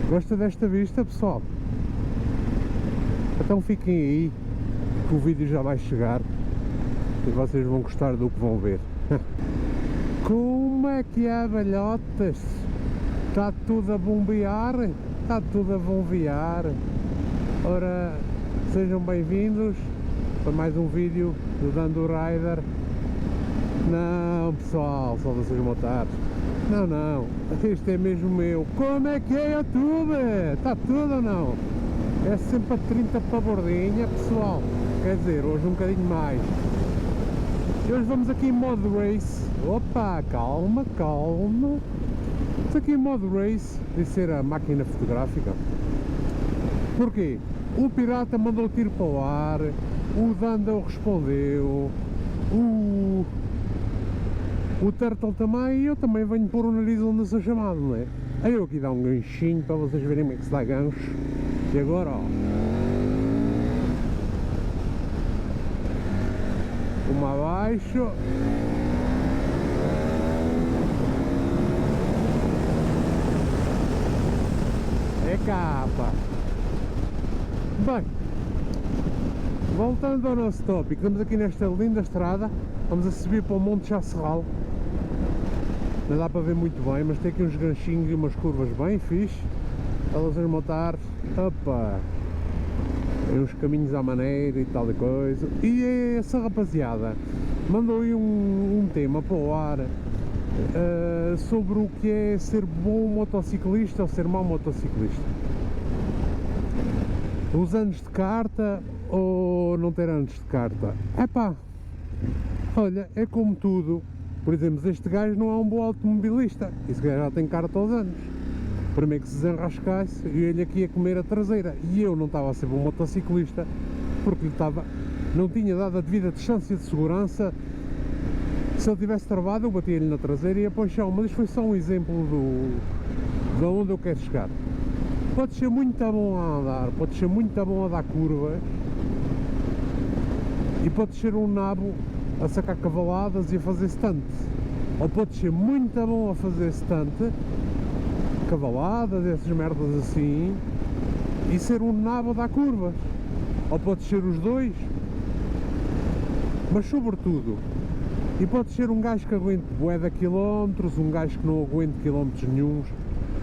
Gosta desta vista, pessoal? Então fiquem aí, que o vídeo já vai chegar e vocês vão gostar do que vão ver. Como é que é, velhotes? Está tudo a bombear? Está tudo a bombear. Ora, sejam bem-vindos para mais um vídeo do Dando Rider. Não, pessoal, saudações motares. Não, este é mesmo meu. Como é que é, YouTube? Está tudo ou não? É sempre a 30 para a bordinha, pessoal. Quer dizer, hoje um bocadinho mais. E hoje vamos aqui em modo race. Opa, calma. Estamos aqui em modo race, de ser a máquina fotográfica. Porquê? O pirata mandou tiro para o ar, o Dando respondeu, o Turtle também, e eu também venho pôr o nariz onde sou chamado, não é? Aí eu aqui dá um ganchinho para vocês verem como é que se dá gancho. E agora, ó, uma abaixo, é capa. Bem, voltando ao nosso tópico, estamos aqui nesta linda estrada, vamos a subir para o Monte Chacerral. Não dá para ver muito bem, mas tem aqui uns ganchinhos e umas curvas bem fixe. Elas vão montar, opa, uns caminhos à maneira e tal e coisa. E essa rapaziada mandou aí um tema para o ar sobre o que é ser bom motociclista ou ser mau motociclista. Os anos de carta ou não ter anos de carta? Epá, olha, é como tudo. Por exemplo, este gajo não é um bom automobilista, esse gajo já tem carta aos anos. Primeiro que se desenrascasse e ele aqui a comer a traseira, e eu não estava a ser bom motociclista porque não tinha dado a devida distância de segurança. Se ele tivesse travado, eu batia-lhe na traseira e ia para o chão. Mas isto foi só um exemplo de onde eu quero chegar. Pode ser muito bom a andar, pode ser muito bom a dar curvas, e pode ser um nabo a sacar cavaladas e a fazer stunt. Ou pode ser muito bom a fazer stunt, cavaladas, essas merdas assim, e ser um nabo a dar curvas. Ou pode ser os dois, mas sobretudo, e pode ser um gajo que aguente bué de quilómetros, um gajo que não aguente quilómetros nenhuns,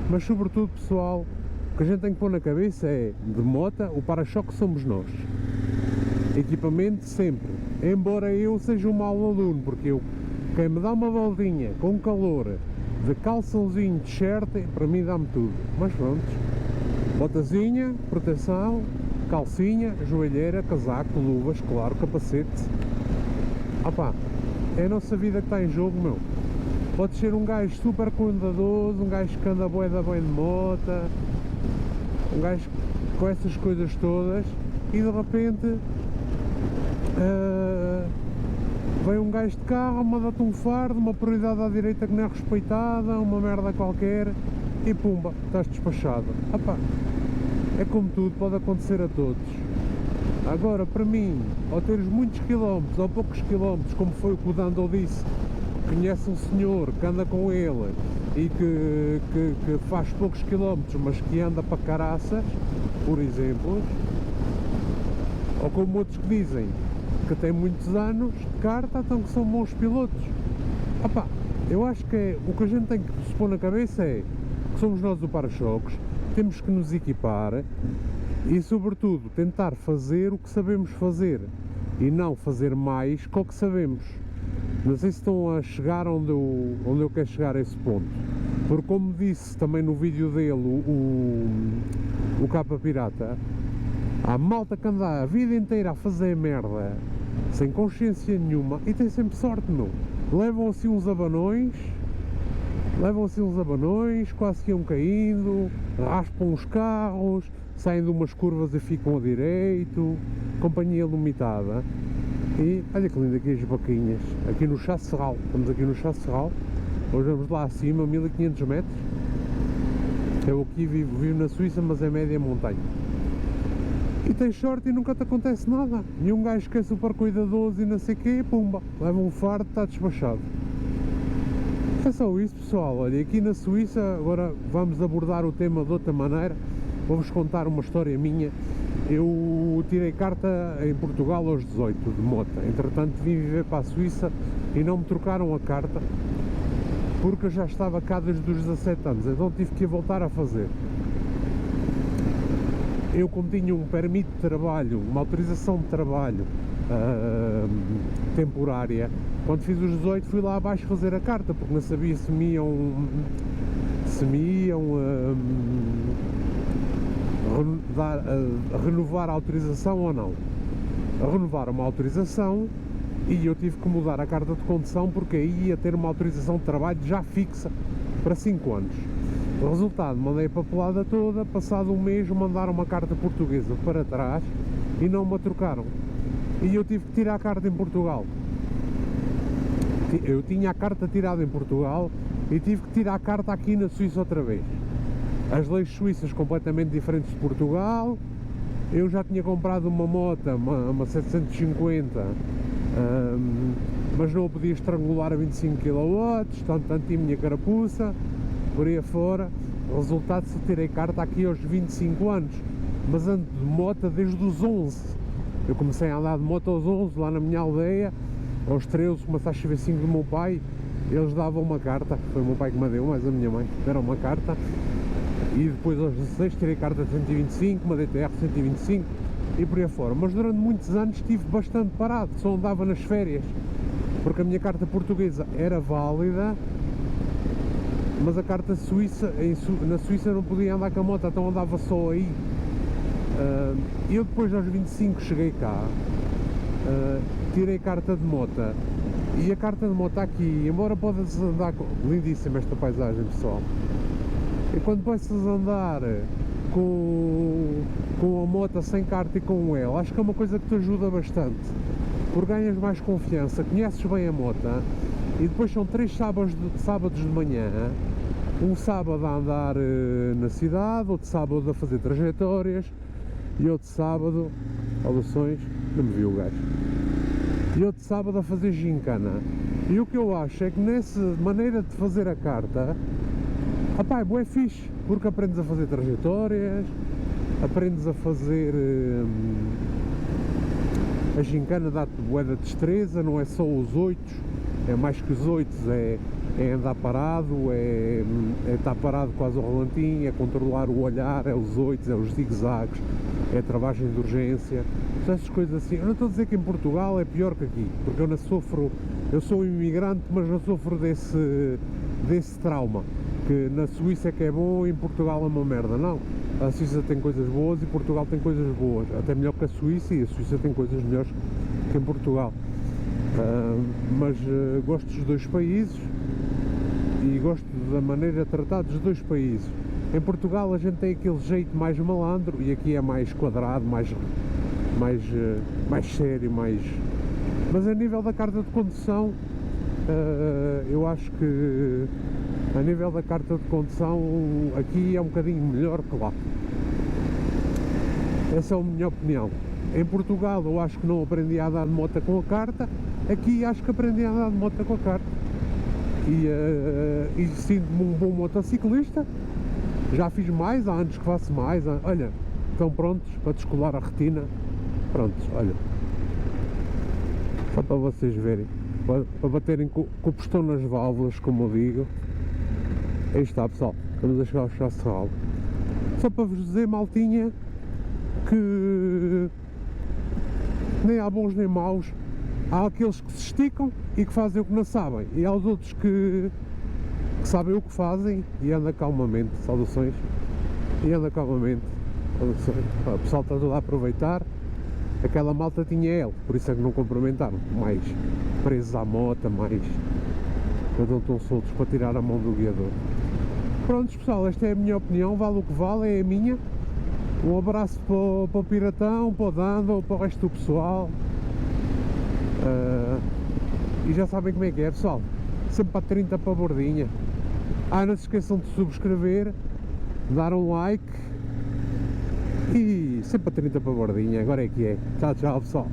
mas sobretudo, pessoal, o que a gente tem que pôr na cabeça é, de moto, o para-choque somos nós. Equipamento sempre, embora eu seja um mau aluno, porque quem me dá uma voltinha com calor, de calçãozinho, de t-shirt, para mim dá-me tudo. Mas pronto, botazinha, proteção, calcinha, joelheira, casaco, luvas, claro, capacete. Opá, é a nossa vida que está em jogo, meu. Pode ser um gajo super cuidadoso, um gajo que anda bué da bem de moto, um gajo com essas coisas todas, e de repente vem um gajo de carro, manda-te um fardo, uma prioridade à direita que não é respeitada, uma merda qualquer, e pumba, estás despachado. Opá, é como tudo, pode acontecer a todos. Agora, para mim, ao teres muitos quilómetros ou poucos quilómetros, como foi o que o Dando disse, conhece um senhor que anda com ele e que faz poucos quilómetros, mas que anda para caraças, por exemplo, ou como outros que dizem que têm muitos anos de carta, então que são bons pilotos. Opa, eu acho que o que a gente tem que se pôr na cabeça é que somos nós o para-choques, temos que nos equipar e, sobretudo, tentar fazer o que sabemos fazer e não fazer mais que o que sabemos. Não sei se estão a chegar onde eu quero chegar a esse ponto, porque, como disse também no vídeo dele o Capa Pirata, há malta que anda a vida inteira a fazer merda sem consciência nenhuma e tem sempre sorte, meu. Levam assim uns abanões, quase que iam caindo, raspam os carros, saem de umas curvas e ficam a direito, companhia limitada. E olha que lindo aqui as vaquinhas, aqui no Chacerral, estamos aqui no Chacerral, hoje vamos lá acima, 1500 metros. Eu aqui vivo na Suíça, mas é média montanha. E tens sorte e nunca te acontece nada. E um gajo que é super cuidadoso e não sei o quê, pumba, leva um fardo, está despachado. É só isso, pessoal. Olha, aqui na Suíça, agora vamos abordar o tema de outra maneira. Vou-vos contar uma história minha. Eu tirei carta em Portugal aos 18 de moto. Entretanto vim viver para a Suíça e não me trocaram a carta porque eu já estava cá desde os 17 anos, então tive que voltar a fazer. Eu, como tinha um permito de trabalho, uma autorização de trabalho temporária, quando fiz os 18 fui lá abaixo fazer a carta, porque não sabia se me iam renovar a autorização ou não. Renovar uma autorização e eu tive que mudar a carta de condução, porque aí ia ter uma autorização de trabalho já fixa para 5 anos. O resultado, mandei a papelada toda, passado um mês mandaram uma carta portuguesa para trás e não me a trocaram. E eu tive que tirar a carta em Portugal. Eu tinha a carta tirada em Portugal e tive que tirar a carta aqui na Suíça outra vez. As leis suíças completamente diferentes de Portugal. Eu já tinha comprado uma moto, uma 750, mas não a podia estrangular a 25 kW, tanto tinha a minha carapuça, por aí afora. Resultado, se tirei carta aqui aos 25 anos, mas ando de moto desde os 11. Eu comecei a andar de moto aos 11, lá na minha aldeia. Aos 13 comecei a chover 5 do meu pai, eles davam uma carta, foi o meu pai que me deu, mais a minha mãe, deram uma carta. E depois aos 16 tirei carta de 125, uma DTR 125 e por aí fora. Mas durante muitos anos estive bastante parado, só andava nas férias, porque a minha carta portuguesa era válida, mas a carta suíça, na Suíça não podia andar com a moto, então andava só aí. Eu depois aos 25 cheguei cá, tirei carta de moto, e a carta de moto aqui, embora possa andar com... Lindíssima esta paisagem, pessoal. E quando possas andar com a moto sem carta e com ela, acho que é uma coisa que te ajuda bastante, porque ganhas mais confiança, conheces bem a moto, e depois são 3 sábados de manhã, um sábado a andar na cidade, outro sábado a fazer trajetórias, e outro sábado, audições, não me viu o gajo, e outro sábado a fazer gincana. E o que eu acho é que nessa maneira de fazer a carta, é bué fixe, porque aprendes a fazer trajetórias, aprendes a fazer a gincana, dá-te bué da destreza, não é só os 8, é mais que os 8, é andar parado, é estar parado quase ao relantinho, é controlar o olhar, é os 8, é os zigue-zagues, é a travagem de urgência, essas coisas assim. Eu não estou a dizer que em Portugal é pior que aqui, porque eu não sofro, eu sou um imigrante, mas não sofro desse trauma, que na Suíça é que é bom e em Portugal é uma merda. Não, a Suíça tem coisas boas e Portugal tem coisas boas, até melhor que a Suíça, e a Suíça tem coisas melhores que em Portugal. Mas gosto dos dois países e gosto da maneira de tratar dos dois países. Em Portugal a gente tem aquele jeito mais malandro e aqui é mais quadrado, mais sério, mas a nível da carta de condução, eu acho que a nível da carta de condução aqui é um bocadinho melhor que lá. Essa é a minha opinião. Em Portugal eu acho que não aprendi a andar de moto com a carta, aqui acho que aprendi a andar de moto com a carta. E sinto-me um bom motociclista, já fiz mais, há anos que faço mais. Olha, estão prontos para descolar a retina, prontos, olha, só para vocês verem, para baterem com o pistão nas válvulas, como eu digo. Aí está, pessoal, estamos a chegar ao Chassal. Só para vos dizer, maltinha, que nem há bons nem maus, há aqueles que se esticam e que fazem o que não sabem, e há os outros que sabem o que fazem e andam calmamente. Saudações, e anda calmamente. Saudações. O pessoal está todo a aproveitar. Aquela malta tinha ele, por isso é que não cumprimentaram, mais presos à moto, mais não estão soltos para tirar a mão do guiador. Prontos, pessoal, esta é a minha opinião, vale o que vale, é a minha. Um abraço para o Piratão, para o Dando, para o resto do pessoal. E já sabem como é que é, pessoal, sempre para 30 para a bordinha. Não se esqueçam de subscrever, dar um like e sempre para 30 para a bordinha. Agora é que é. Tchau, tchau, pessoal.